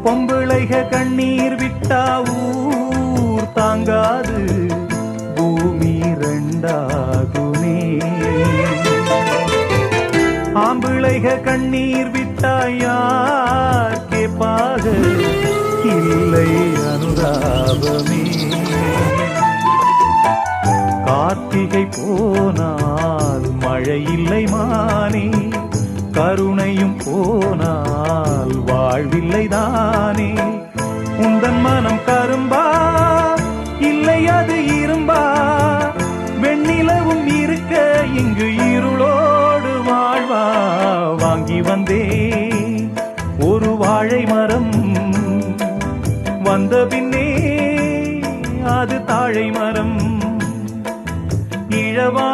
பொம்பிளைக கண்ணீர் விட்டா ஊர் தாங்காது பூமி ரெண்டாகுமே. ஆம்பிளைக கண்ணீர் விட்டா யார் கேப்பாக இல்லை அனுதாபமே. கார்த்திகை போனால் மழை இல்லை மானே, கருணையும் போனால் வாழ்வில்லை தானே. உந்தன் மனம் கரும்பா இல்லை அது இரும்பா, வெண்ணிலவும் இருக்க இங்கு இருளோடு வாழ்வா. வாங்கி வந்தே ஒரு வாழை மரம், வந்த பின்னே அது தாழை மரம். இழவா